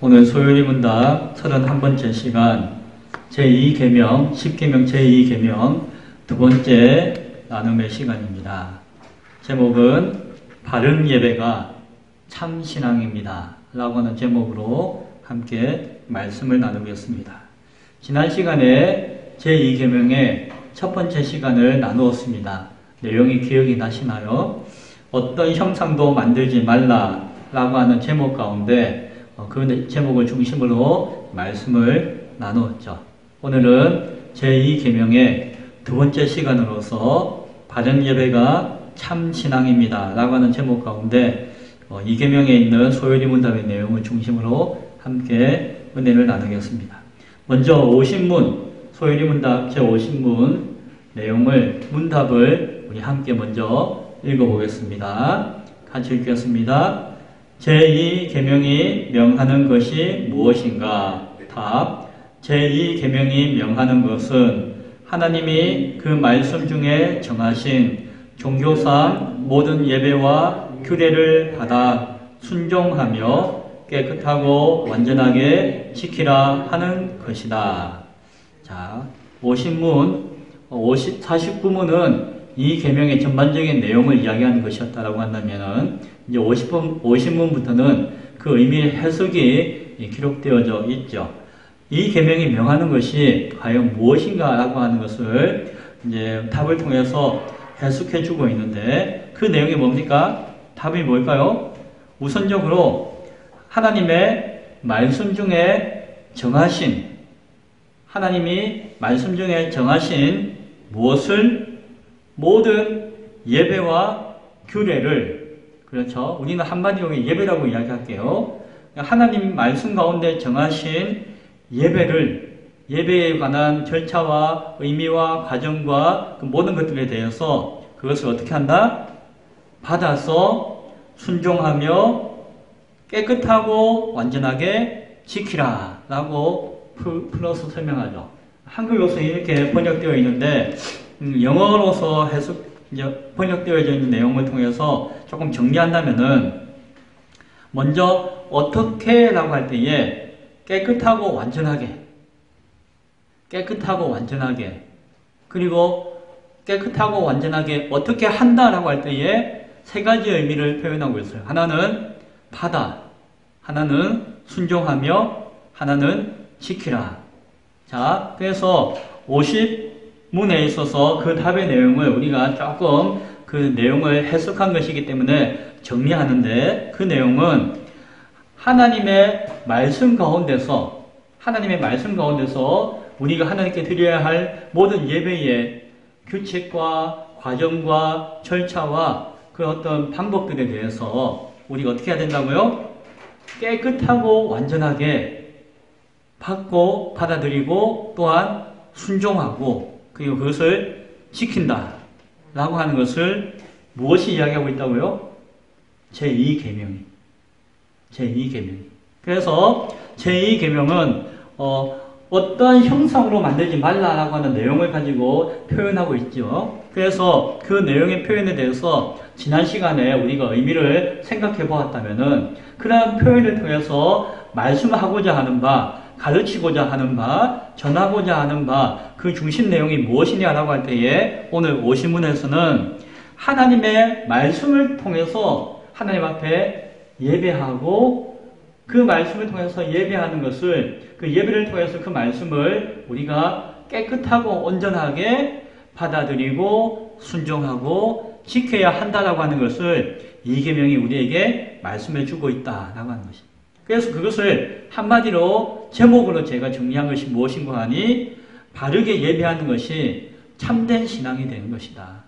오늘 소요리 문답 31번째 시간 제2계명 10계명 제2계명 두 번째 나눔의 시간입니다. 제목은 바른 예배가 참 신앙입니다 라고 하는 제목으로 함께 말씀을 나누겠습니다. 지난 시간에 제2계명의 첫 번째 시간을 나누었습니다. 내용이 기억이 나시나요? 어떤 형상도 만들지 말라 라고 하는 제목 가운데 그 제목을 중심으로 말씀을 나누었죠. 오늘은 제2계명의 두 번째 시간으로서 바른 예배가 참 신앙입니다 라고 하는 제목 가운데 이 계명에 있는 소요리 문답의 내용을 중심으로 함께 은혜를 나누겠습니다. 먼저 50문, 소요리 문답 제50문 내용을, 문답을 우리 함께 먼저 읽어보겠습니다. 같이 읽겠습니다. 제2계명이 명하는 것이 무엇인가? 답. 제2계명이 명하는 것은 하나님이 그 말씀 중에 정하신 종교상 모든 예배와 규례를 받아 순종하며 깨끗하고 완전하게 지키라 하는 것이다. 자, 50문, 49문은 이 계명의 전반적인 내용을 이야기하는 것이었다라고 한다면은 이제 50문부터는 그 의미의 해석이 기록되어져 있죠. 이 계명이 명하는 것이 과연 무엇인가라고 하는 것을 이제 답을 통해서 해석해 주고 있는데 그 내용이 뭡니까? 답이 뭘까요? 우선적으로 하나님의 말씀 중에 정하신, 하나님이 말씀 중에 정하신 무엇을? 모든 예배와 규례를, 그렇죠? 우리는 한마디로 예배라고 이야기할게요. 하나님 말씀 가운데 정하신 예배를, 예배에 관한 절차와 의미와 과정과 그 모든 것들에 대해서 그것을 어떻게 한다? 받아서 순종하며 깨끗하고 완전하게 지키라 라고 풀어서 설명하죠. 한글로서 이렇게 번역되어 있는데 영어로서 번역되어져 있는 내용을 통해서 조금 정리한다면은 먼저 어떻게 라고 할 때에 깨끗하고 완전하게 그리고 깨끗하고 완전하게 어떻게 한다라고 할 때에 세 가지 의미를 표현하고 있어요. 하나는 받아, 하나는 순종하며, 하나는 지키라. 자, 그래서 50문에 있어서 그 답의 내용을 우리가 조금 그 내용을 해석한 것이기 때문에 정리하는데, 그 내용은 하나님의 말씀 가운데서 우리가 하나님께 드려야 할 모든 예배의 규칙과 과정과 절차와 그 어떤 방법들에 대해서 우리가 어떻게 해야 된다고요? 깨끗하고 완전하게 받고 받아들이고 또한 순종하고 그리고 그것을 지킨다 라고 하는 것을 무엇이 이야기하고 있다고요? 제2계명이. 그래서 제2계명은 어떤 형상으로 만들지 말라라고 하는 내용을 가지고 표현하고 있죠. 그래서 그 내용의 표현에 대해서 지난 시간에 우리가 의미를 생각해 보았다면은 그런 표현을 통해서 말씀하고자 하는 바, 가르치고자 하는 바, 전하고자 하는 바, 그 중심 내용이 무엇이냐라고 할 때에 오늘 50문에서는 하나님의 말씀을 통해서 하나님 앞에 예배하고 그 말씀을 통해서 예배하는 것을, 그 예배를 통해서 그 말씀을 우리가 깨끗하고 온전하게 받아들이고 순종하고 지켜야 한다라고 하는 것을 이 계명이 우리에게 말씀해 주고 있다라고 하는 것입니다. 그래서 그것을 한마디로 제목으로 제가 정리한 것이 무엇인가 하니 바르게 예배하는 것이 참된 신앙이 되는 것이다.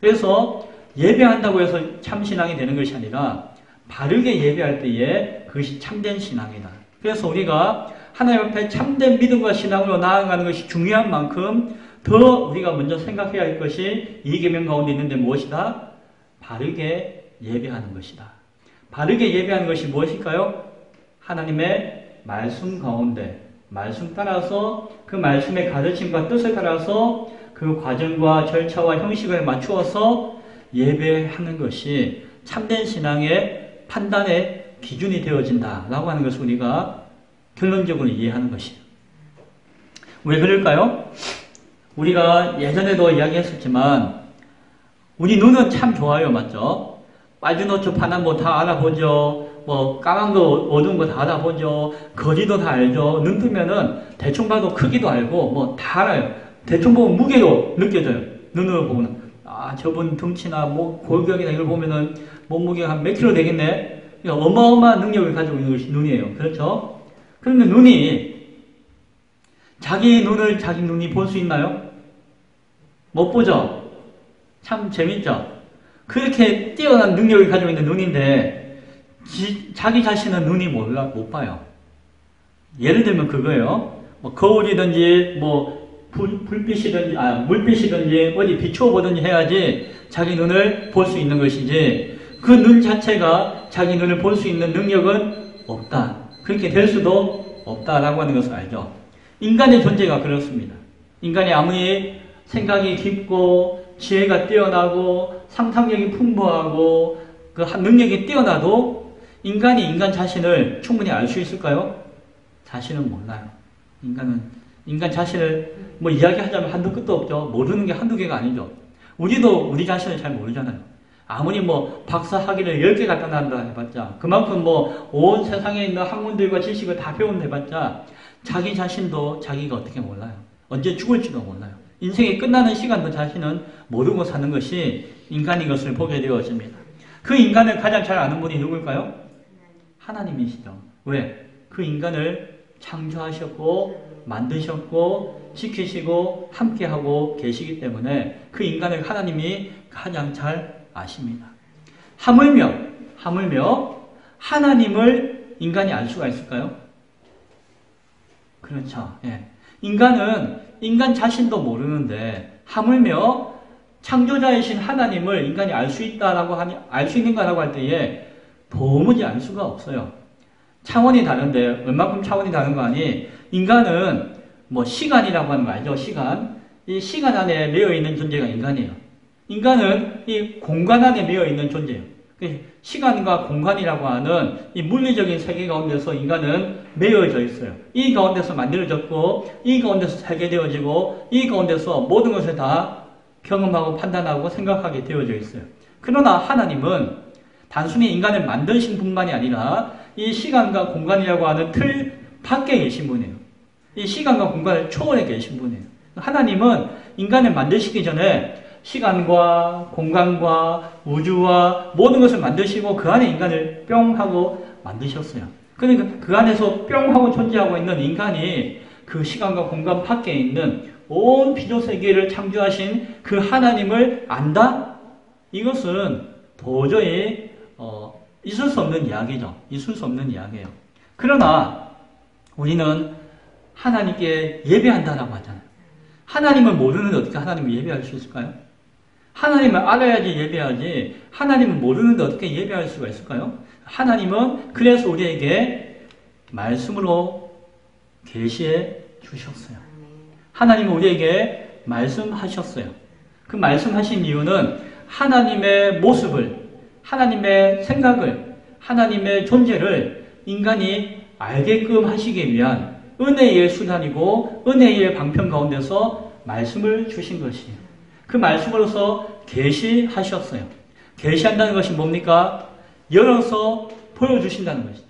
그래서 예배한다고 해서 참 신앙이 되는 것이 아니라 바르게 예배할 때에 그것이 참된 신앙이다. 그래서 우리가 하나님 앞에 참된 믿음과 신앙으로 나아가는 것이 중요한 만큼 더 우리가 먼저 생각해야 할 것이 이 계명 가운데 있는데 무엇이다? 바르게 예배하는 것이다. 바르게 예배하는 것이 무엇일까요? 하나님의 말씀 가운데, 말씀 따라서 그 말씀의 가르침과 뜻을 따라서 그 과정과 절차와 형식을 맞추어서 예배하는 것이 참된 신앙의 판단의 기준이 되어진다라고 하는 것을 우리가 결론적으로 이해하는 것이에요. 왜 그럴까요? 우리가 예전에도 이야기했었지만 우리 눈은 참 좋아요, 맞죠? 빨간 옷, 파란 거 다 알아보죠. 뭐 까만 거, 어두운 거 다 알아보죠. 거리도 다 알죠. 눈 뜨면은 대충 봐도 크기도 알고 뭐 다 알아요. 대충 보면 무게도 느껴져요. 눈으로 보면 저분 덩치나 뭐 골격이나 이걸 보면은 몸무게가 한 몇 킬로 되겠네. 어마어마한 능력을 가지고 있는 것이 눈이에요. 그렇죠? 그러면 눈이 자기 눈을 자기 눈이 볼 수 있나요? 못 보죠? 참 재밌죠? 그렇게 뛰어난 능력을 가지고 있는 눈인데 자기 자신은 눈이 못 봐요. 예를 들면 그거예요. 뭐 거울이든지 뭐 불빛이든지 물빛이든지 어디 비추어 보든지 해야지 자기 눈을 볼 수 있는 것이지 그 눈 자체가 자기 눈을 볼 수 있는 능력은 없다. 그렇게 될 수도 없다라고 하는 것을 알죠. 인간의 존재가 그렇습니다. 인간이 아무리 생각이 깊고 지혜가 뛰어나고 상상력이 풍부하고 그 능력이 뛰어나도 인간이 인간 자신을 충분히 알 수 있을까요? 자신은 몰라요. 인간 자신을 뭐 이야기하자면 한두 끝도 없죠. 모르는 게 한두 개가 아니죠. 우리도 우리 자신을 잘 모르잖아요. 아무리 뭐 박사 학위를 10개 갖다 놨다 해봤자 그만큼 뭐 온 세상에 있는 학문들과 지식을 다 배운다 해봤자 자기 자신도 자기가 어떻게 몰라요. 언제 죽을지도 몰라요. 인생이 끝나는 시간도 자신은 모르고 사는 것이 인간인 것을 보게 되어집니다. 그 인간을 가장 잘 아는 분이 누굴까요? 하나님이시죠. 왜? 그 인간을 창조하셨고 만드셨고 지키시고 함께하고 계시기 때문에 그 인간을 하나님이 가장 잘 아십니다. 하물며 하나님을 인간이 알 수가 있을까요? 그렇죠. 예. 인간은 인간 자신도 모르는데 하물며 창조자이신 하나님을 인간이 알 수 있다라고 알 수 있는가라고 할 때에 도무지 알 수가 없어요. 차원이 다른데 얼마큼 차원이 다른 거 아니? 인간은 뭐 시간이라고 하는 거 알죠? 시간. 이 시간 안에 매여 있는 존재가 인간이에요. 인간은 이 공간 안에 매여 있는 존재예요. 시간과 공간이라고 하는 이 물리적인 세계 가운데서 인간은 매여져 있어요. 이 가운데서 만들어졌고 이 가운데서 살게 되어지고 이 가운데서 모든 것을 다 경험하고 판단하고 생각하게 되어져 있어요. 그러나 하나님은 단순히 인간을 만드신 분만이 아니라 이 시간과 공간이라고 하는 틀 밖에 계신 분이에요. 이 시간과 공간을 초월해 계신 분이에요. 하나님은 인간을 만드시기 전에 시간과 공간과 우주와 모든 것을 만드시고 그 안에 인간을 뿅 하고 만드셨어요. 그러니까 그 안에서 뿅 하고 존재하고 있는 인간이 그 시간과 공간 밖에 있는 온 비조세계를 창조하신 그 하나님을 안다? 이것은 도저히 있을 수 없는 이야기죠. 있을 수 없는 이야기예요. 그러나 우리는 하나님께 예배한다라고 하잖아요. 하나님을 모르는데 어떻게 하나님을 예배할 수 있을까요? 하나님을 알아야지 예배하지 하나님을 모르는데 어떻게 예배할 수가 있을까요? 하나님은 그래서 우리에게 말씀으로 계시해 주셨어요. 하나님은 우리에게 말씀하셨어요. 그 말씀하신 이유는 하나님의 모습을, 하나님의 생각을, 하나님의 존재를 인간이 알게끔 하시기 위한 은혜의 수단이고 은혜의 방편 가운데서 말씀을 주신 것이에요. 그 말씀으로서 계시하셨어요. 계시한다는 것이 뭡니까? 열어서 보여주신다는 것이죠.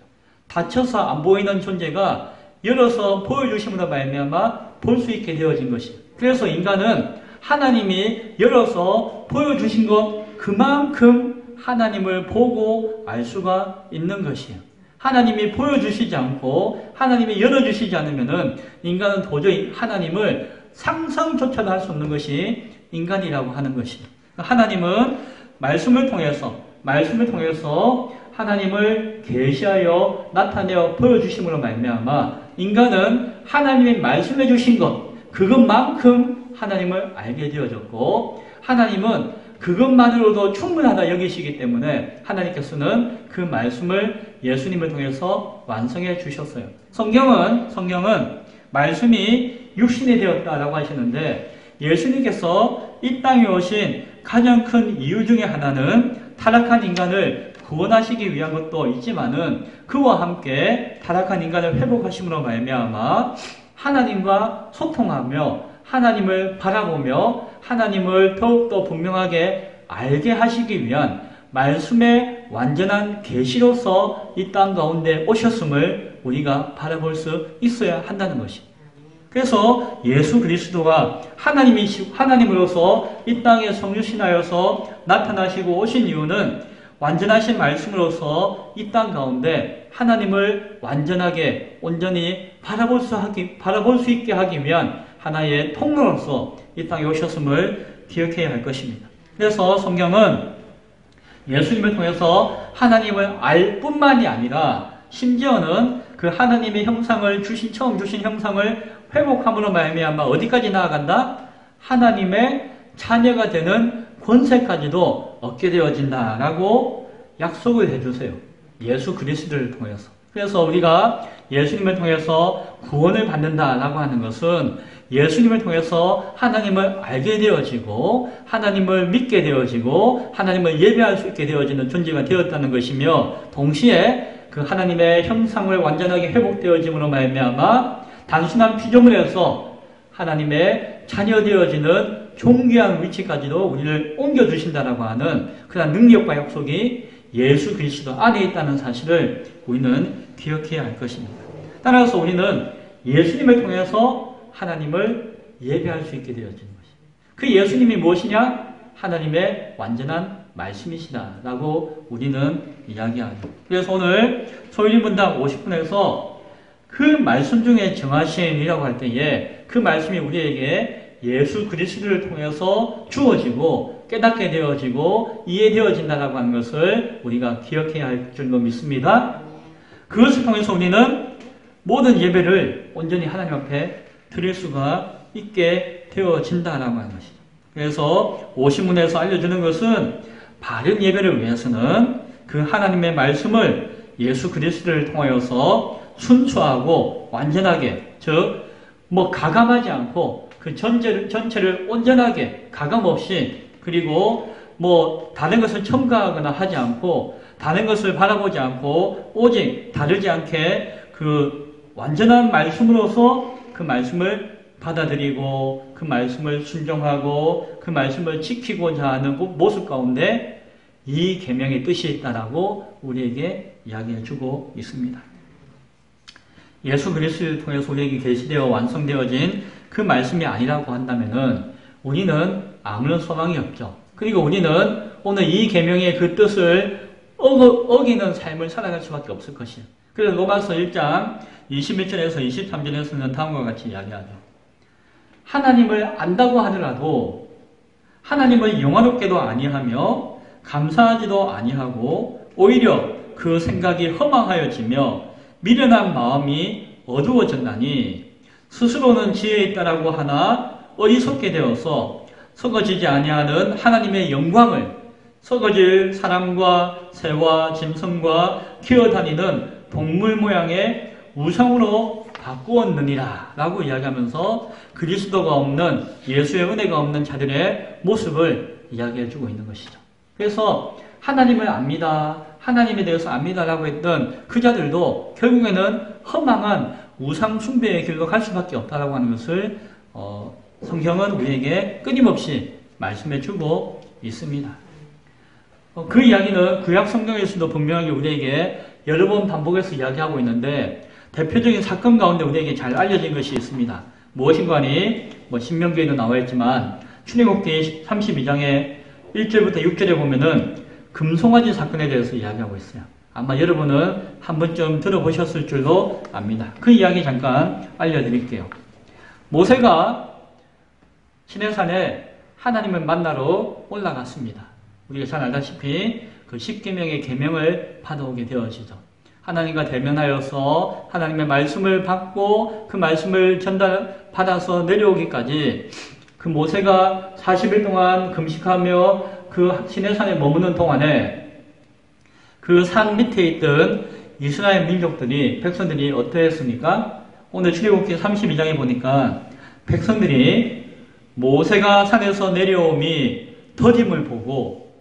닫혀서 안 보이는 존재가 열어서 보여주심으로 말미암아 볼 수 있게 되어진 것이에요. 그래서 인간은 하나님이 열어서 보여주신 것 그만큼 하나님을 보고 알 수가 있는 것이에요. 하나님이 보여주시지 않고 하나님이 열어주시지 않으면은 인간은 도저히 하나님을 상상조차도 할 수 없는 것이 인간이라고 하는 것이에요. 하나님은 말씀을 통해서 하나님을 계시하여 나타내어 보여주심으로 말미암아 인간은 하나님이 말씀해 주신 것 그것만큼 하나님을 알게 되어졌고 하나님은 그것만으로도 충분하다 여기시기 때문에 하나님께서는 그 말씀을 예수님을 통해서 완성해 주셨어요. 성경은 말씀이 육신이 되었다라고 하시는데 예수님께서 이 땅에 오신 가장 큰 이유 중에 하나는 타락한 인간을 구원하시기 위한 것도 있지만은 그와 함께 타락한 인간을 회복하심으로 말미암아 하나님과 소통하며 하나님을 바라보며 하나님을 더욱더 분명하게 알게 하시기 위한 말씀의 완전한 계시로서 이 땅 가운데 오셨음을 우리가 바라볼 수 있어야 한다는 것입니다. 그래서 예수 그리스도가 하나님으로서 이 땅에 성육신하여서 나타나시고 오신 이유는 완전하신 말씀으로서 이 땅 가운데 하나님을 완전하게 온전히 바라볼 수 있게 하기 위한 하나의 통로로서 이 땅에 오셨음을 기억해야 할 것입니다. 그래서 성경은 예수님을 통해서 하나님을 알 뿐만이 아니라 심지어는 그 하나님의 형상을 처음 주신 형상을 회복함으로 말미암아 어디까지 나아간다? 하나님의 자녀가 되는 권세까지도 얻게 되어진다라고 약속을 해주세요. 예수 그리스도를 통해서. 그래서 우리가 예수님을 통해서 구원을 받는다라고 하는 것은 예수님을 통해서 하나님을 알게 되어지고 하나님을 믿게 되어지고 하나님을 예배할 수 있게 되어지는 존재가 되었다는 것이며 동시에 그 하나님의 형상을 완전하게 회복되어짐으로 말미암아 단순한 피조물에서 하나님의 자녀 되어지는 존귀한 위치까지도 우리를 옮겨주신다라고 하는 그런 능력과 약속이 예수 그리스도 안에 있다는 사실을 우리는 기억해야 할 것입니다. 따라서 우리는 예수님을 통해서 하나님을 예배할 수 있게 되어지는 것입니다. 그 예수님이 무엇이냐? 하나님의 완전한 말씀이시다라고 우리는 이야기하죠. 그래서 오늘 소일인분당 50분에서 그 말씀 중에 정하신이라고 할 때에 그 말씀이 우리에게 예수 그리스도를 통해서 주어지고 깨닫게 되어지고 이해되어진다라고 하는 것을 우리가 기억해야 할 줄로 믿습니다. 그것을 통해서 우리는 모든 예배를 온전히 하나님 앞에 드릴 수가 있게 되어진다라고 하는 것이죠. 그래서 오신문에서 알려주는 것은 바른 예배를 위해서는 그 하나님의 말씀을 예수 그리스도를 통하여서 순수하고 완전하게 가감하지 않고 그 전체를 온전하게 가감없이 그리고 다른 것을 첨가하거나 하지 않고 다른 것을 바라보지 않고 오직 다르지 않게 그 완전한 말씀으로서 그 말씀을 받아들이고 그 말씀을 순종하고 그 말씀을 지키고자 하는 모습 가운데 이 계명의 뜻이 있다라고 우리에게 이야기해 주고 있습니다. 예수 그리스도를 통해서 우리에게 계시되어 완성되어진 그 말씀이 아니라고 한다면은 우리는 아무런 소망이 없죠. 그리고 우리는 오늘 이 계명의 그 뜻을 어기는 삶을 살아갈 수밖에 없을 것이에요. 그래서 로마서 1장 21절에서 23절에서는 다음과 같이 이야기하죠. 하나님을 안다고 하더라도 하나님을 영화롭게도 아니하며 감사하지도 아니하고 오히려 그 생각이 허망하여지며 미련한 마음이 어두워졌나니 스스로는 지혜 있다라고 하나 어리석게 되어서 썩어지지 아니하는 하나님의 영광을 썩어질 사람과 새와 짐승과 기어다니는 동물 모양의 우상으로 바꾸었느니라 라고 이야기하면서 그리스도가 없는 예수의 은혜가 없는 자들의 모습을 이야기해주고 있는 것이죠. 그래서 하나님을 압니다. 하나님에 대해서 압니다라고 했던 그 자들도 결국에는 허망한 우상 숭배의 길로 갈 수밖에 없다라고 하는 것을 성경은 우리에게 끊임없이 말씀해주고 있습니다. 그 이야기는 구약 성경에서도 분명하게 우리에게 여러 번 반복해서 이야기하고 있는데 대표적인 사건 가운데 우리에게 잘 알려진 것이 있습니다. 무엇인가니 신명기에도 나와 있지만 출애굽기 32장의 1절부터 6절에 보면은 금송아지 사건에 대해서 이야기하고 있어요. 아마 여러분은 한 번쯤 들어보셨을 줄로 압니다. 그 이야기 잠깐 알려드릴게요. 모세가 시내산에 하나님을 만나러 올라갔습니다. 우리가 잘 알다시피 그 10계명의 계명을 받아오게 되어지죠. 하나님과 대면하여서 하나님의 말씀을 받고 그 말씀을 받아서 내려오기까지 그 모세가 40일 동안 금식하며 그 시내산에 머무는 동안에 그 산 밑에 있던 이스라엘 민족들이 백성들이 어떠했습니까? 오늘 출애굽기 32장에 보니까 백성들이 모세가 산에서 내려옴이 더딤을 보고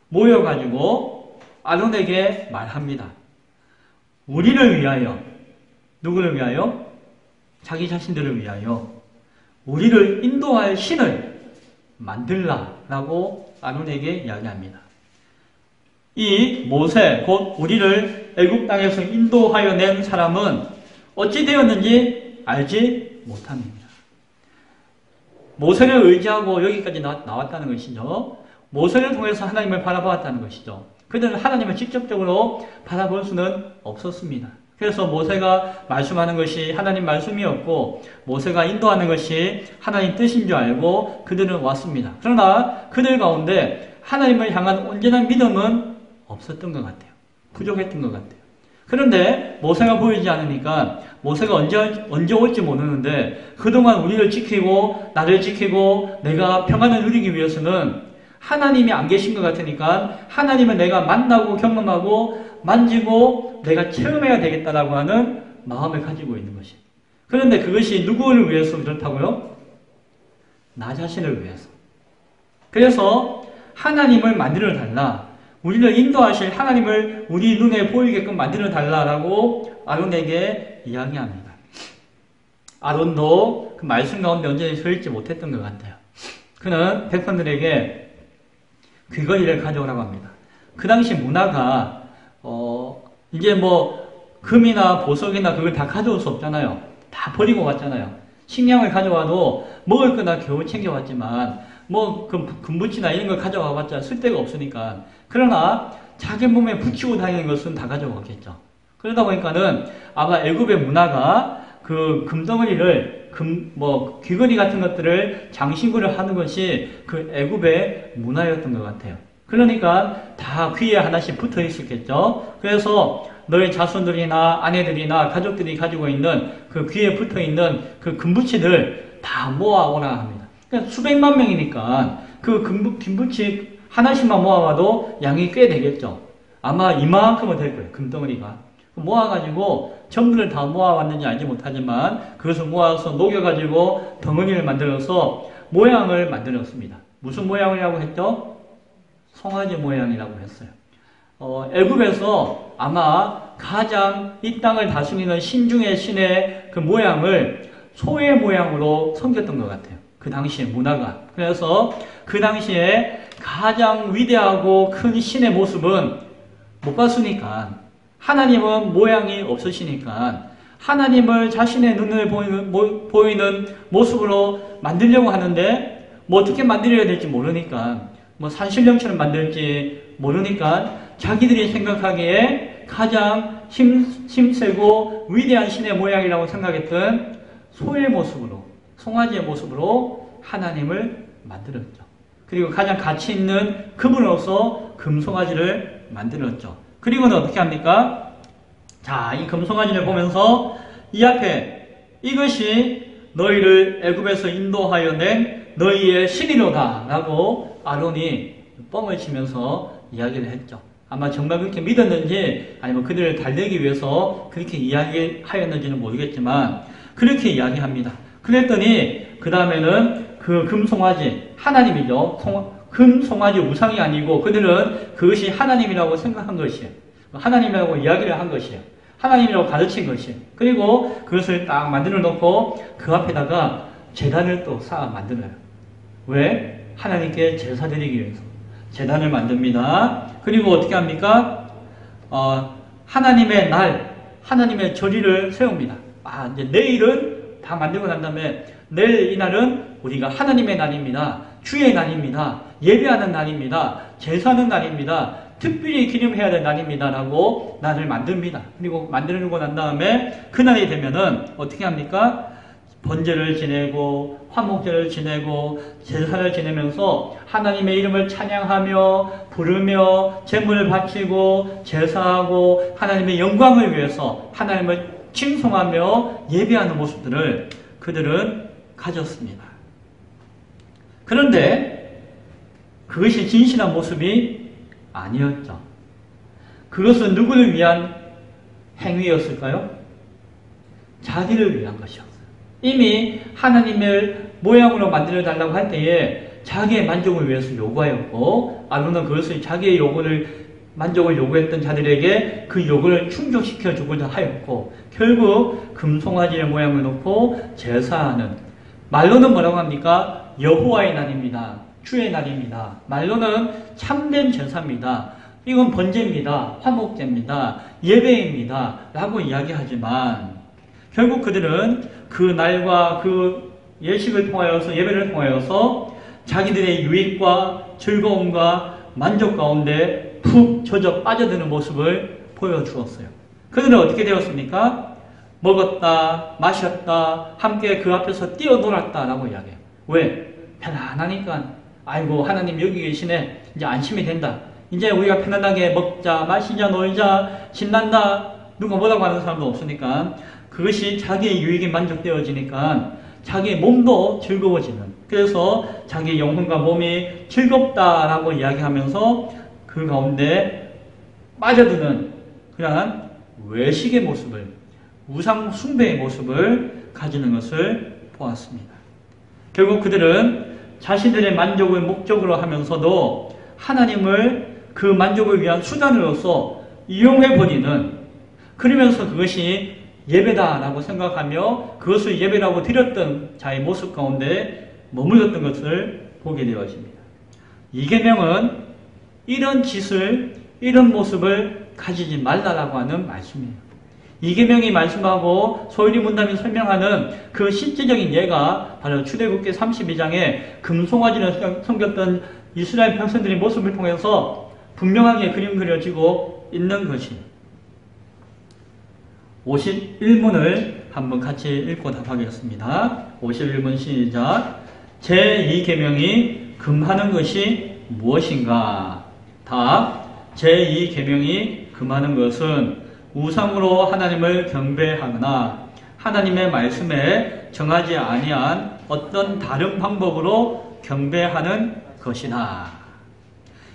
모여가지고 아론에게 말합니다. 우리를 위하여, 누구를 위하여? 자기 자신들을 위하여 우리를 인도할 신을 만들라라고 아론에게 이야기합니다. 이 모세, 곧 우리를 애굽 땅에서 인도하여 낸 사람은 어찌 되었는지 알지 못합니다. 모세를 의지하고 여기까지 나왔다는 것이죠. 모세를 통해서 하나님을 바라보았다는 것이죠. 그들은 하나님을 직접적으로 바라볼 수는 없었습니다. 그래서 모세가 말씀하는 것이 하나님 말씀이었고 모세가 인도하는 것이 하나님 뜻인 줄 알고 그들은 왔습니다. 그러나 그들 가운데 하나님을 향한 온전한 믿음은 없었던 것 같아요. 부족했던 것 같아요. 그런데 모세가 보이지 않으니까 모세가 언제 올지 모르는데 그동안 우리를 지키고 나를 지키고 내가 평안을 누리기 위해서는 하나님이 안 계신 것 같으니까 하나님을 내가 만나고 경험하고 만지고 내가 체험해야 되겠다라고 하는 마음을 가지고 있는 것이. 그런데 그것이 누구를 위해서 그렇다고요? 나 자신을 위해서. 그래서 하나님을 만들어 달라. 우리를 인도하실 하나님을 우리 눈에 보이게끔 만들어 달라라고 아론에게 이야기합니다. 아론도 그 말씀 가운데 언제나 서 있지 못했던 것 같아요. 그는 백성들에게 귀걸이를 가져오라고 합니다. 그 당시 문화가 이제 뭐 금이나 보석이나 그걸 다 가져올 수 없잖아요. 다 버리고 갔잖아요. 식량을 가져와도 먹을 거나 겨우 챙겨왔지만 뭐 금붙이나 이런 걸 가져와봤자 쓸데가 없으니까. 그러나 자기 몸에 붙이고 다니는 것은 다 가져오겠죠. 그러다 보니까는 아마 애굽의 문화가 그 금덩어리를 귀걸이 같은 것들을 장신구를 하는 것이 그 애굽의 문화였던 것 같아요. 그러니까 다 귀에 하나씩 붙어 있었겠죠. 그래서 너희 자손들이나 아내들이나 가족들이 가지고 있는 그 귀에 붙어 있는 그 금붙이들 다 모아오라 합니다. 그러니까 수백만 명이니까 그 금붙이 하나씩만 모아와도 양이 꽤 되겠죠. 아마 이만큼은 될 거예요. 금덩어리가. 모아가지고 전부를 다 모아왔는지 알지 못하지만 그것을 모아서 녹여가지고 덩어리를 만들어서 모양을 만들었습니다. 무슨 모양이라고 했죠? 송아지 모양이라고 했어요. 애굽에서 아마 가장 이 땅을 다스리는 신 중의 신의 그 모양을 소의 모양으로 섬겼던 것 같아요. 그 당시의 문화가. 그래서 그 당시에 가장 위대하고 큰 신의 모습은 못 봤으니까 하나님은 모양이 없으시니까 하나님을 자신의 눈을 보이는 모습으로 만들려고 하는데 뭐 어떻게 만들어야 될지 모르니까 뭐 산신령처럼 만들지 모르니까 자기들이 생각하기에 가장 힘세고 위대한 신의 모양이라고 생각했던 소의 모습으로 송아지의 모습으로 하나님을 만들었죠. 그리고 가장 가치 있는 그분으로서 금송아지를 만들었죠. 그리고는 어떻게 합니까? 자, 이 금송아지를 보면서 이 앞에 이것이 너희를 애굽에서 인도하여 낸 너희의 신이로다 라고 아론이 뻥을 치면서 이야기를 했죠. 아마 정말 그렇게 믿었는지 아니면 그들을 달래기 위해서 그렇게 이야기하였는지는 모르겠지만 그렇게 이야기합니다. 그랬더니 그 다음에는 그 금송아지 하나님이죠. 금송아지 우상이 아니고 그들은 그것이 하나님이라고 생각한 것이에요. 하나님이라고 이야기를 한 것이에요. 하나님이라고 가르친 것이에요. 그리고 그것을 딱 만들어 놓고 그 앞에다가 제단을 또 쌓아 만들어요. 왜? 하나님께 제사 드리기 위해서 제단을 만듭니다. 그리고 어떻게 합니까? 하나님의 날, 하나님의 절기를 세웁니다. 이제 내일은 다 만들고 난 다음에 내일 이날은 우리가 하나님의 날입니다. 주의 날입니다. 예배하는 날입니다. 제사하는 날입니다. 특별히 기념해야 될 날입니다. 라고 날을 만듭니다. 그리고 만들고 난 다음에 그날이 되면은 어떻게 합니까? 번제를 지내고 화목제를 지내고 제사를 지내면서 하나님의 이름을 찬양하며 부르며 제물을 바치고 제사하고 하나님의 영광을 위해서 하나님을 칭송하며 예배하는 모습들을 그들은 가졌습니다. 그런데 그것이 진실한 모습이 아니었죠. 그것은 누구를 위한 행위였을까요? 자기를 위한 것이었어요. 이미 하나님을 모양으로 만들어 달라고 할 때에 자기의 만족을 위해서 요구하였고 아론은 그것을 자기의 요구를 만족을 요구했던 자들에게 그 요구를 충족시켜 주고자 하였고, 결국 금송아지의 모양을 놓고 제사하는, 말로는 뭐라고 합니까? 여호와의 날입니다. 주의 날입니다. 말로는 참된 제사입니다. 이건 번제입니다. 화목제입니다. 예배입니다. 라고 이야기하지만 결국 그들은 그 날과 그 예식을 통하여서, 예배를 통하여서 자기들의 유익과 즐거움과 만족 가운데 푹 젖어 빠져드는 모습을 보여주었어요. 그들은 어떻게 되었습니까? 먹었다, 마셨다, 함께 그 앞에서 뛰어놀았다라고 이야기해요. 왜? 편안하니까. 아이고, 하나님 여기 계시네. 이제 안심이 된다. 이제 우리가 편안하게 먹자, 마시자, 놀자, 신난다. 누가 뭐라고 하는 사람도 없으니까 그것이 자기의 유익이 만족되어지니까 자기의 몸도 즐거워지는, 그래서 자기의 영혼과 몸이 즐겁다라고 이야기하면서 그 가운데 빠져드는 그러한 외식의 모습을, 우상 숭배의 모습을 가지는 것을 보았습니다. 결국 그들은 자신들의 만족을 목적으로 하면서도 하나님을 그 만족을 위한 수단으로서 이용해버리는, 그러면서 그것이 예배다라고 생각하며 그것을 예배라고 드렸던 자의 모습 가운데 머물렀던 것을 보게 되어집니다. 이 계명은 이런 짓을, 이런 모습을 가지지 말라라고 하는 말씀이에요. 이 계명이 말씀하고 소율이 문답이 설명하는 그 실제적인 예가 바로 출애굽기 32장에 금송아지를 섬겼던 이스라엘 백성들의 모습을 통해서 분명하게 그림 그려지고 있는 것입니다. 51문을 한번 같이 읽고 답하겠습니다. 51문 시작. 제2계명이 금하는 것이 무엇인가? 답. 제2계명이 금하는 것은 우상으로 하나님을 경배하거나 하나님의 말씀에 정하지 아니한 어떤 다른 방법으로 경배하는 것이다.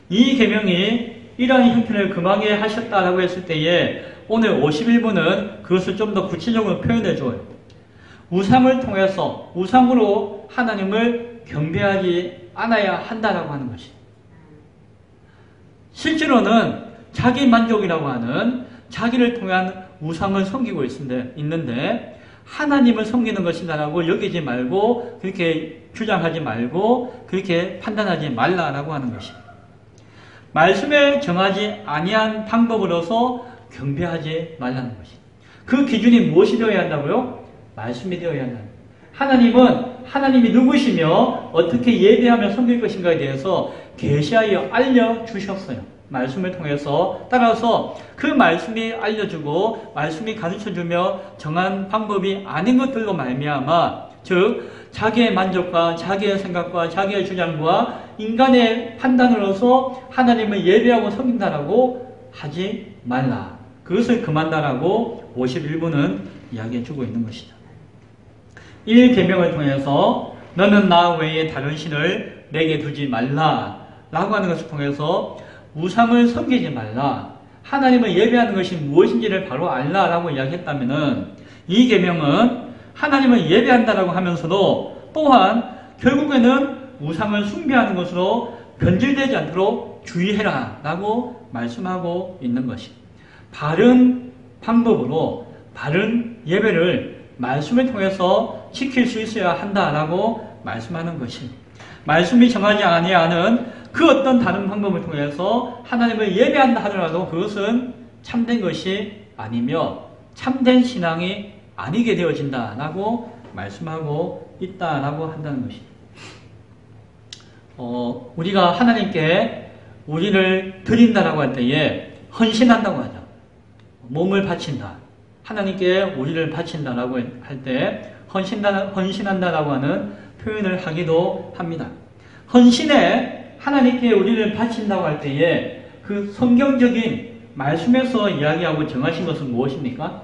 이 계명이 이러한 형편을 금하게 하셨다라고 했을 때에 오늘 51분은 그것을 좀 더 구체적으로 표현해 줘요. 우상을 통해서, 우상으로 하나님을 경배하지 않아야 한다라고 하는 것이. 실제로는 자기 만족이라고 하는 자기를 통한 우상을 섬기고 있는데 하나님을 섬기는 것이다라고 여기지 말고, 그렇게 주장하지 말고, 그렇게 판단하지 말라라고 하는 것이. 말씀에 정하지 아니한 방법으로서 경배하지 말라는 것이. 그 기준이 무엇이 되어야 한다고요? 말씀이 되어야 한다. 하나님은 하나님이 누구시며 어떻게 예배하며 섬길 것인가에 대해서 계시하여 알려주셨어요. 말씀을 통해서. 따라서 그 말씀이 알려주고 말씀이 가르쳐주며 정한 방법이 아닌 것들로 말미암아, 즉 자기의 만족과 자기의 생각과 자기의 주장과 인간의 판단으로서 하나님을 예배하고 섬긴다라고 하지 말라. 그것을 금한다라고 51분은 이야기해주고 있는 것이죠. 1계명을 통해서 너는 나 외에 다른 신을 내게 두지 말라 라고 하는 것을 통해서 우상을 섬기지 말라, 하나님을 예배하는 것이 무엇인지를 바로 알라라고 이야기했다면은, 이 계명은 하나님을 예배한다라고 하면서도 또한 결국에는 우상을 숭배하는 것으로 변질되지 않도록 주의해라 라고 말씀하고 있는 것이, 바른 방법으로 바른 예배를 말씀을 통해서 지킬 수 있어야 한다라고 말씀하는 것이, 말씀이 정하지 아니하는 그 어떤 다른 방법을 통해서 하나님을 예배한다 하더라도 그것은 참된 것이 아니며 참된 신앙이 아니게 되어진다라고 말씀하고 있다라고 한다는 것입니다. 우리가 하나님께 우리를 드린다라고 할 때에 헌신한다고 하죠. 몸을 바친다. 하나님께 우리를 바친다라고 할 때 헌신한다라고 하는 표현을 하기도 합니다. 헌신에 하나님께 우리를 바친다고 할 때에 그 성경적인 말씀에서 이야기하고 정하신 것은 무엇입니까?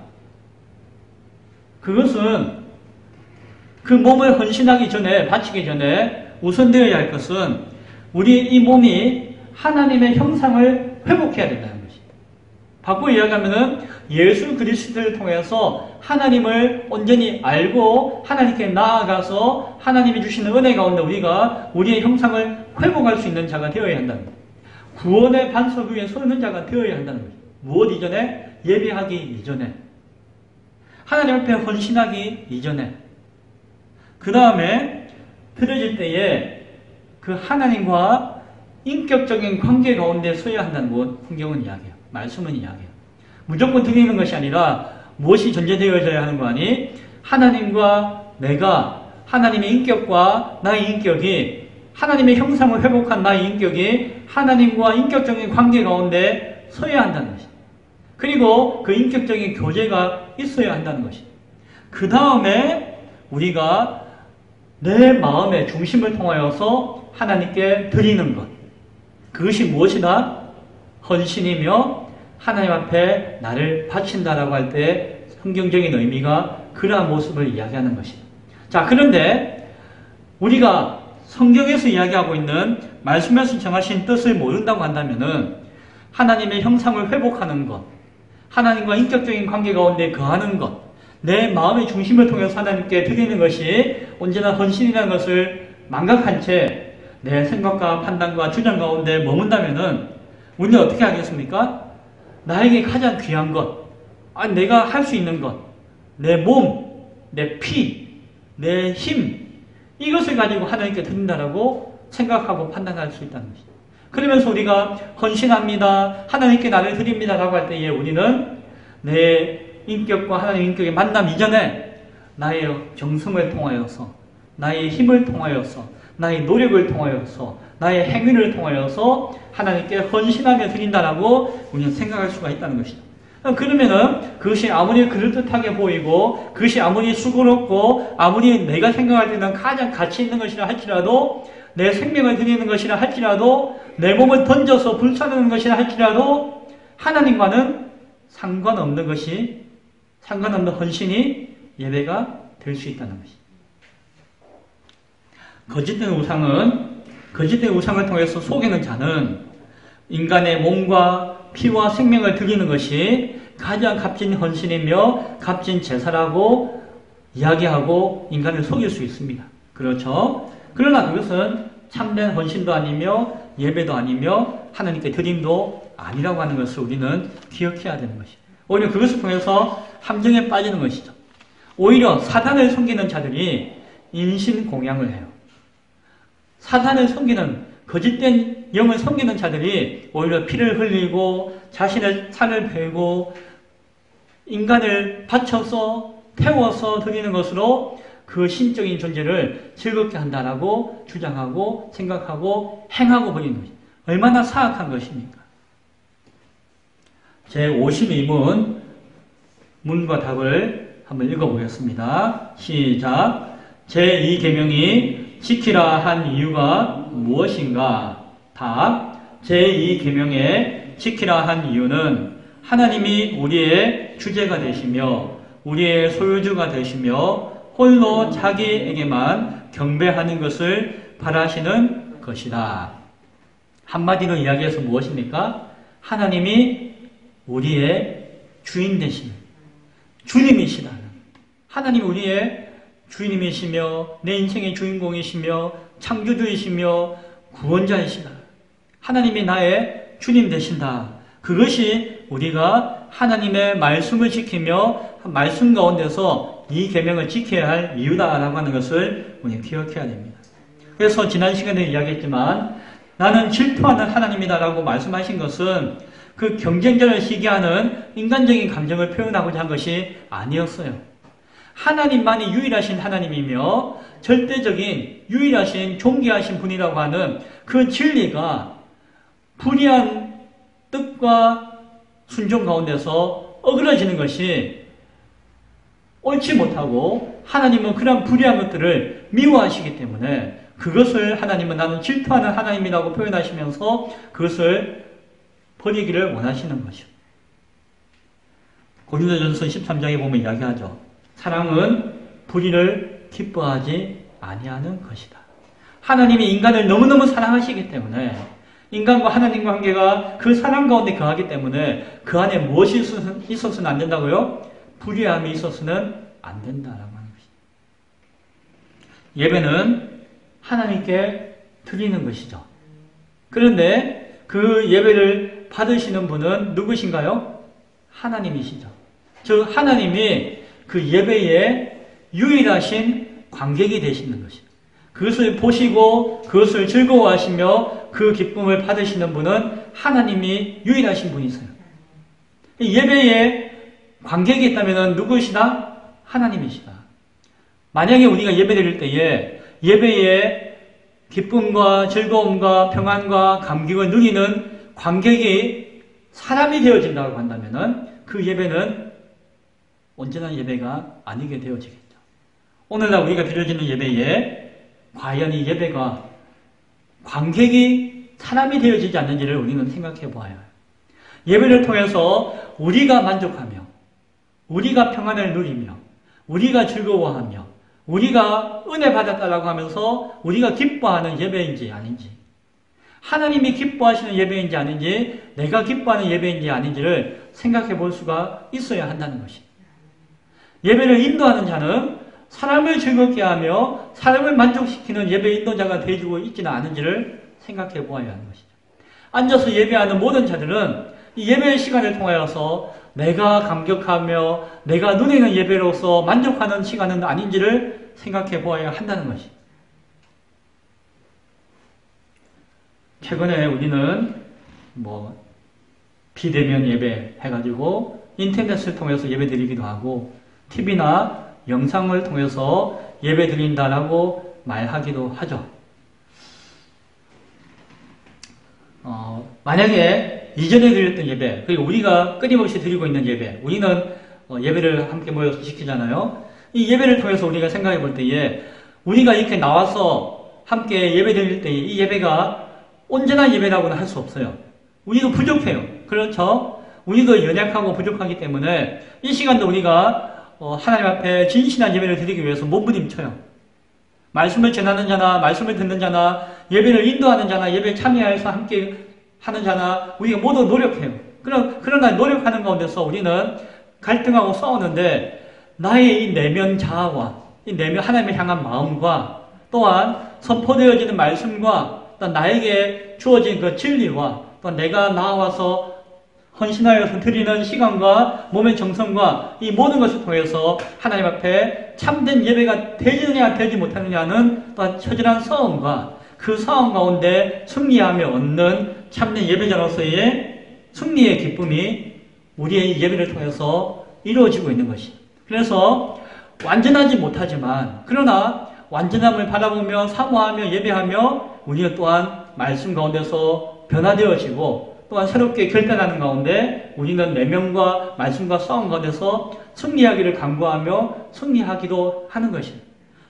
그것은 그 몸을 헌신하기 전에, 바치기 전에 우선되어야 할 것은 우리 이 몸이 하나님의 형상을 회복해야 된다는 것입니다. 바꾸어 이야기하면은 예수 그리스도를 통해서 하나님을 온전히 알고 하나님께 나아가서 하나님이 주시는 은혜 가운데 우리가 우리의 형상을 회복할 수 있는 자가 되어야 한다는 거예요. 구원의 반석 위에 서는 자가 되어야 한다는 거죠. 무엇 이전에? 예배하기 이전에. 하나님 앞에 헌신하기 이전에. 그 다음에 드려질 때에 그 하나님과 인격적인 관계 가운데 서야 한다는 것 성경은 이야기해요. 말씀은 이야기해요. 무조건 드리는 것이 아니라 무엇이 전제되어져야 하는 거 아니? 하나님과 내가 하나님의 인격과 나의 인격이 하나님의 형상을 회복한 나의 인격이 하나님과 인격적인 관계 가운데 서야 한다는 것이. 그리고 그 인격적인 교제가 있어야 한다는 것이. 그 다음에 우리가 내 마음의 중심을 통하여서 하나님께 드리는 것. 그것이 무엇이다? 헌신이며 하나님 앞에 나를 바친다라고 할 때 성경적인 의미가 그러한 모습을 이야기하는 것이다. 자, 그런데 우리가 성경에서 이야기하고 있는 말씀에서 정하신 뜻을 모른다고 한다면은 하나님의 형상을 회복하는 것, 하나님과 인격적인 관계 가운데 거하는 것, 내 마음의 중심을 통해서 하나님께 드리는 것이 언제나 헌신이라는 것을 망각한 채 내 생각과 판단과 주장 가운데 머문다면은 우리는 어떻게 하겠습니까? 나에게 가장 귀한 것, 내가 할 수 있는 것, 내 몸, 내 피, 내 힘, 이것을 가지고 하나님께 드린다라고 생각하고 판단할 수 있다는 것입니다. 그러면서 우리가 헌신합니다, 하나님께 나를 드립니다라고 할 때에 우리는 내 인격과 하나님의 인격의 만남 이전에 나의 정성을 통하여서, 나의 힘을 통하여서, 나의 노력을 통하여서, 나의 행위를 통하여서 하나님께 헌신하며 드린다라고 우리는 생각할 수가 있다는 것이죠. 그러면은 그것이 아무리 그럴듯하게 보이고 그것이 아무리 수고롭고 아무리 내가 생각할 때는 가장 가치 있는 것이라 할지라도 내 생명을 드리는 것이라 할지라도 내 몸을 던져서 불사르는 것이라 할지라도 하나님과는 상관없는 헌신이 예배가 될 수 있다는 것이죠. 거짓된 우상을 통해서 속이는 자는 인간의 몸과 피와 생명을 드리는 것이 가장 값진 헌신이며 값진 제사라고 이야기하고 인간을 속일 수 있습니다. 그렇죠? 그러나 그것은 참된 헌신도 아니며 예배도 아니며 하나님께 드림도 아니라고 하는 것을 우리는 기억해야 되는 것이죠. 오히려 그것을 통해서 함정에 빠지는 것이죠. 오히려 사단을 섬기는 자들이 인신공양을 해요. 사단을 섬기는 거짓된 영을 섬기는 자들이 오히려 피를 흘리고 자신의 살을 베고 인간을 바쳐서 태워서 드리는 것으로 그 신적인 존재를 즐겁게 한다라고 주장하고 생각하고 행하고 버리는 것입니다. 얼마나 사악한 것입니까? 제52문 문과 답을 한번 읽어보겠습니다. 시작. 제2계명이 지키라 한 이유가 무엇인가? 답. 제2계명에 지키라 한 이유는 하나님이 우리의 주제가 되시며 우리의 소유주가 되시며 홀로 자기에게만 경배하는 것을 바라시는 것이다. 한마디로 이야기해서 무엇입니까? 하나님이 우리의 주인 되시는 주님이시다. 하나님이 우리의 주인님이시며 내 인생의 주인공이시며 창조주이시며 구원자이시다. 하나님이 나의 주님 되신다. 그것이 우리가 하나님의 말씀을 지키며 말씀 가운데서 이 계명을 지켜야 할 이유다라고 하는 것을 우리 기억해야 됩니다. 그래서 지난 시간에 이야기했지만 나는 질투하는 하나님이다라고 말씀하신 것은 그 경쟁자를 시기하는 인간적인 감정을 표현하고자 한 것이 아니었어요. 하나님만이 유일하신 하나님이며 절대적인 유일하신 존귀하신 분이라고 하는 그 진리가 불의한 뜻과 순종 가운데서 어그러지는 것이 옳지 못하고 하나님은 그런 불의한 것들을 미워하시기 때문에 그것을 하나님은 나는 질투하는 하나님이라고 표현하시면서 그것을 버리기를 원하시는 것이죠. 고린도전서 13장에 보면 이야기하죠. 사랑은 불의를 기뻐하지 아니하는 것이다. 하나님이 인간을 너무너무 사랑하시기 때문에 인간과 하나님과 관계가 그 사랑 가운데 거하기 때문에 그 안에 무엇이 있어서는 안 된다고요? 불의함이 있어서는 안 된다라고 하는 것이다. 예배는 하나님께 드리는 것이죠. 그런데 그 예배를 받으시는 분은 누구신가요? 하나님이시죠. 즉 하나님이 그 예배에 유일하신 관객이 되시는 것이죠. 그것을 보시고 그것을 즐거워하시며 그 기쁨을 받으시는 분은 하나님이 유일하신 분이세요. 예배에 관객이 있다면 누구시다? 하나님이시다. 만약에 우리가 예배드릴 때에 예배에 기쁨과 즐거움과 평안과 감격을 누리는 관객이 사람이 되어진다고 한다면 그 예배는 온전한 예배가 아니게 되어지겠죠. 오늘날 우리가 드려지는 예배에 과연 이 예배가 관객이 사람이 되어지지 않는지를 우리는 생각해 보아야 해요. 예배를 통해서 우리가 만족하며 우리가 평안을 누리며 우리가 즐거워하며 우리가 은혜 받았다라고 하면서 우리가 기뻐하는 예배인지 아닌지, 하나님이 기뻐하시는 예배인지 아닌지, 내가 기뻐하는 예배인지 아닌지를 생각해 볼 수가 있어야 한다는 것입니다. 예배를 인도하는 자는 사람을 즐겁게 하며 사람을 만족시키는 예배 인도자가 되어주고 있지는 않은지를 생각해 보아야 하는 것이죠. 앉아서 예배하는 모든 자들은 이 예배의 시간을 통하여서 내가 감격하며 내가 누리는 예배로서 만족하는 시간은 아닌지를 생각해 보아야 한다는 것이죠. 최근에 우리는 비대면 예배 해가지고 인터넷을 통해서 예배 드리기도 하고 TV나 영상을 통해서 예배 드린다라고 말하기도 하죠. 만약에 이전에 드렸던 예배, 그리고 우리가 끊임없이 드리고 있는 예배, 우리는 예배를 함께 모여서 지키잖아요. 이 예배를 통해서 우리가 생각해 볼 때에 우리가 이렇게 나와서 함께 예배 드릴 때에 이 예배가 온전한 예배라고는 할 수 없어요. 우리도 부족해요. 그렇죠? 우리도 연약하고 부족하기 때문에 이 시간도 우리가 하나님 앞에 진실한 예배를 드리기 위해서 몸부림쳐요. 말씀을 전하는 자나 말씀을 듣는 자나 예배를 인도하는 자나 예배에 참여해서 함께 하는 자나 우리가 모두 노력해요. 그러나 노력하는 가운데서 우리는 갈등하고 싸우는데 나의 이 내면 자아와 이 내면 하나님을 향한 마음과 또한 선포되어지는 말씀과 또 나에게 주어진 그 진리와 또 내가 나와서 헌신하여서 드리는 시간과 몸의 정성과 이 모든 것을 통해서 하나님 앞에 참된 예배가 되느냐 되지 못하느냐는 또한 처절한 싸움과 그 싸움 가운데 승리하며 얻는 참된 예배자로서의 승리의 기쁨이 우리의 예배를 통해서 이루어지고 있는 것이. 그래서 완전하지 못하지만 그러나 완전함을 바라보며 사모하며 예배하며 우리는 또한 말씀 가운데서 변화되어지고 또한 새롭게 결단하는 가운데 우리는 내면과 말씀과 싸움 가운데서 승리하기를 간구하며 승리하기도 하는 것입니다.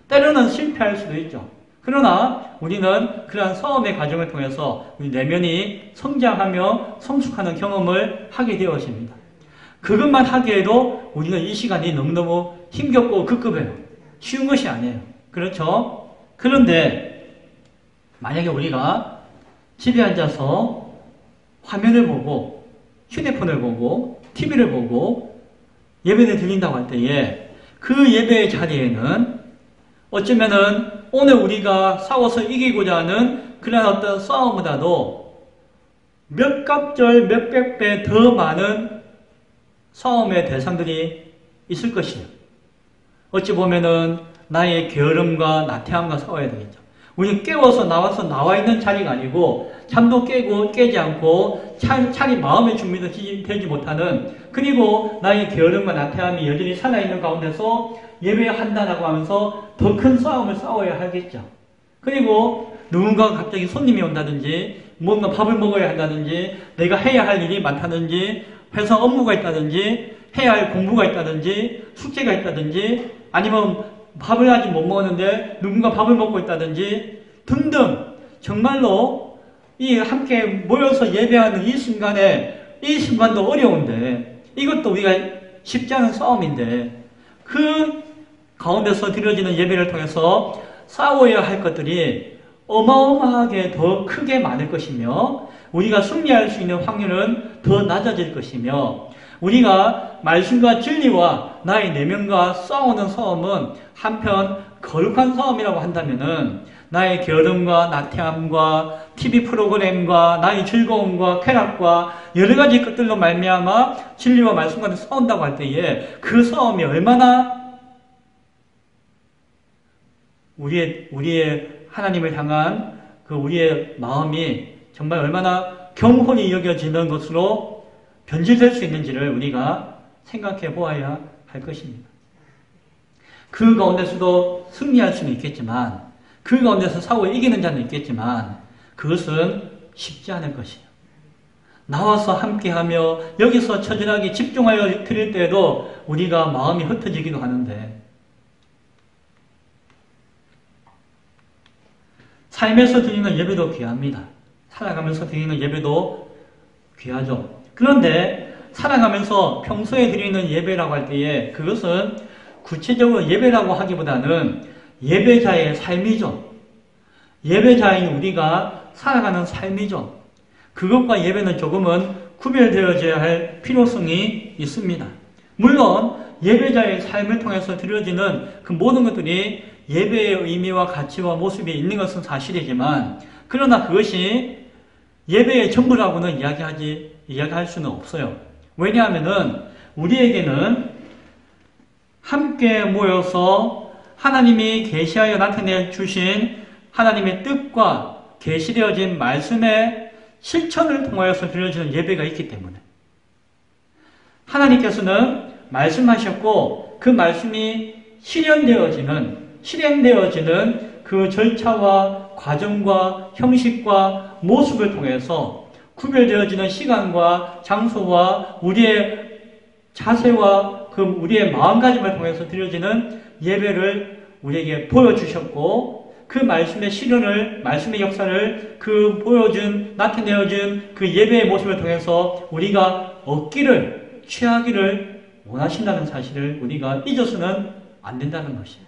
때로는 실패할 수도 있죠. 그러나 우리는 그러한 싸움의 과정을 통해서 우리 내면이 성장하며 성숙하는 경험을 하게 되어집니다. 그것만 하기에도 우리는 이 시간이 너무너무 힘겹고 급급해요. 쉬운 것이 아니에요. 그렇죠? 그런데 만약에 우리가 집에 앉아서 화면을 보고 휴대폰을 보고 TV를 보고 예배를 드린다고 할 때에 그 예배의 자리에는 어쩌면은 오늘 우리가 싸워서 이기고자 하는 그런 어떤 싸움보다도 몇 갑절 몇백 배 더 많은 싸움의 대상들이 있을 것이에요. 어찌 보면은 나의 게으름과 나태함과 싸워야 되겠죠. 우리는 깨워서 나와 있는 자리가 아니고 잠도 깨지 않고 차라리 마음의 준비도 되지 못하는 그리고 나의 게으름과 나태함이 여전히 살아있는 가운데서 예배한다라고 하면서 더 큰 싸움을 싸워야 하겠죠. 그리고 누군가가 갑자기 손님이 온다든지 뭔가 밥을 먹어야 한다든지 내가 해야 할 일이 많다든지 회사 업무가 있다든지 해야 할 공부가 있다든지 숙제가 있다든지 아니면 밥을 아직 못 먹었는데 누군가 밥을 먹고 있다든지 등등 정말로 이 함께 모여서 예배하는 이 순간도 어려운데 이것도 우리가 쉽지 않은 싸움인데 그 가운데서 드려지는 예배를 통해서 싸워야 할 것들이 어마어마하게 더 크게 많을 것이며 우리가 승리할 수 있는 확률은 더 낮아질 것이며 우리가 말씀과 진리와 나의 내면과 싸우는 싸움은 한편 거룩한 싸움이라고 한다면은 나의 게으름과 나태함과 TV 프로그램과 나의 즐거움과 쾌락과 여러 가지 것들로 말미암아 진리와 말씀 간에 싸운다고 할 때에 그 싸움이 얼마나 우리의 하나님을 향한 그 우리의 마음이 정말 얼마나 경홀히 여겨지는 것으로 변질될 수 있는지를 우리가 생각해 보아야 할 것입니다. 그 가운데서도 승리할 수는 있겠지만, 그 가운데서 싸워 이기는 자는 있겠지만, 그것은 쉽지 않을 것이에요. 나와서 함께하며 여기서 처절하게 집중하여 드릴 때에도 우리가 마음이 흩어지기도 하는데, 삶에서 드리는 예배도 귀합니다. 살아가면서 드리는 예배도 귀하죠. 그런데 살아가면서 평소에 드리는 예배라고 할 때에 그것은 구체적으로 예배라고 하기보다는 예배자의 삶이죠. 예배자인 우리가 살아가는 삶이죠. 그것과 예배는 조금은 구별되어져야 할 필요성이 있습니다. 물론 예배자의 삶을 통해서 드려지는 그 모든 것들이 예배의 의미와 가치와 모습이 있는 것은 사실이지만, 그러나 그것이 예배의 전부라고는 이야기할 수는 없어요. 왜냐하면은 우리에게는 함께 모여서 하나님이 계시하여 나타내 주신 하나님의 뜻과 계시되어진 말씀의 실천을 통하여서 드려지는 예배가 있기 때문에, 하나님께서는 말씀하셨고 그 말씀이 실행되어지는 그 절차와 과정과 형식과 모습을 통해서 구별되어지는 시간과 장소와 우리의 자세와 그 우리의 마음가짐을 통해서 드려지는 예배를 우리에게 보여주셨고, 그 말씀의 실현을, 말씀의 역사를 그 나타내어준 그 예배의 모습을 통해서 우리가 얻기를, 취하기를 원하신다는 사실을 우리가 잊어서는 안 된다는 것이에요.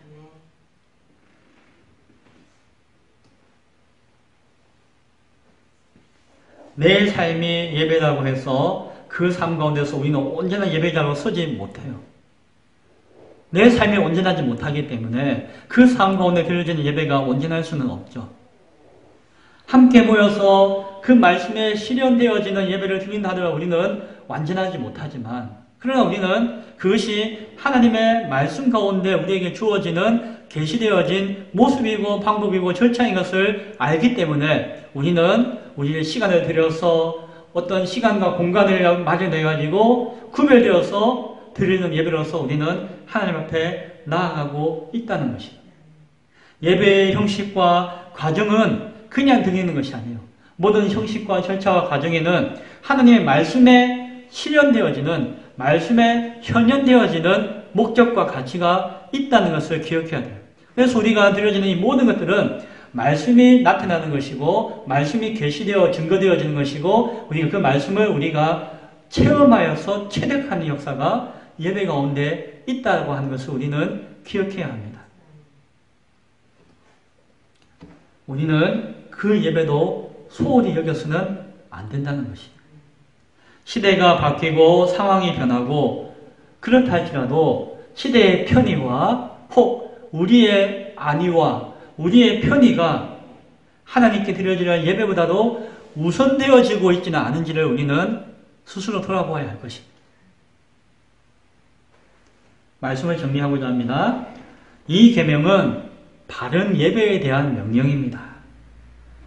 내 삶이 예배라고 해서 그 삶 가운데서 우리는 온전한 예배자로 서지 못해요. 내 삶이 온전하지 못하기 때문에 그 삶 가운데 드려지는 예배가 온전할 수는 없죠. 함께 모여서 그 말씀에 실현되어지는 예배를 드린다 하더라도 우리는 완전하지 못하지만, 그러나 우리는 그것이 하나님의 말씀 가운데 우리에게 주어지는 계시되어진 모습이고 방법이고 절차인 것을 알기 때문에 우리는 우리의 시간을 들여서 어떤 시간과 공간을 마련해가지고 구별되어서 드리는 예배로서 우리는 하나님 앞에 나아가고 있다는 것입니다. 예배의 형식과 과정은 그냥 드리는 것이 아니에요. 모든 형식과 절차와 과정에는 하나님의 말씀에 실현되어지는, 말씀에 현현되어지는 목적과 가치가 있다는 것을 기억해야 돼요. 그래서 우리가 드려지는 이 모든 것들은 말씀이 나타나는 것이고, 말씀이 계시되어 증거되어지는 것이고, 우리가 그 말씀을 우리가 체험하여서 체득하는 역사가 예배 가운데 있다고 하는 것을 우리는 기억해야 합니다. 우리는 그 예배도 소홀히 여겨서는 안 된다는 것입니다. 시대가 바뀌고 상황이 변하고 그렇다 할지라도 시대의 편의와 혹 우리의 안위와 우리의 편의가 하나님께 드려지는 예배보다도 우선되어지고 있지는 않은지를 우리는 스스로 돌아보아야 할 것입니다. 말씀을 정리하고자 합니다. 이 계명은 바른 예배에 대한 명령입니다.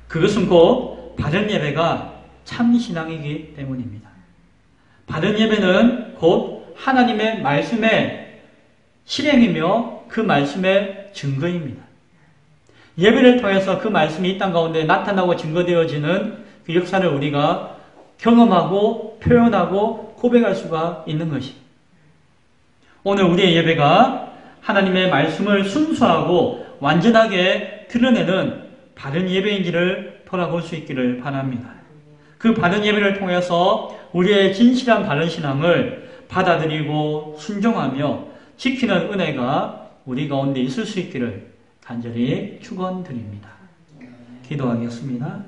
그것은 곧 바른 예배가 참 신앙이기 때문입니다. 바른 예배는 곧 하나님의 말씀의 실행이며 그 말씀의 증거입니다. 예배를 통해서 그 말씀이 이 땅 가운데 나타나고 증거되어지는 그 역사를 우리가 경험하고 표현하고 고백할 수가 있는 것입니다. 오늘 우리의 예배가 하나님의 말씀을 순수하고 완전하게 드러내는 바른 예배인지를 돌아볼 수 있기를 바랍니다. 그 바른 예배를 통해서 우리의 진실한 바른 신앙을 받아들이고 순종하며 지키는 은혜가 우리 가운데 있을 수 있기를 간절히 축원드립니다. 기도하겠습니다.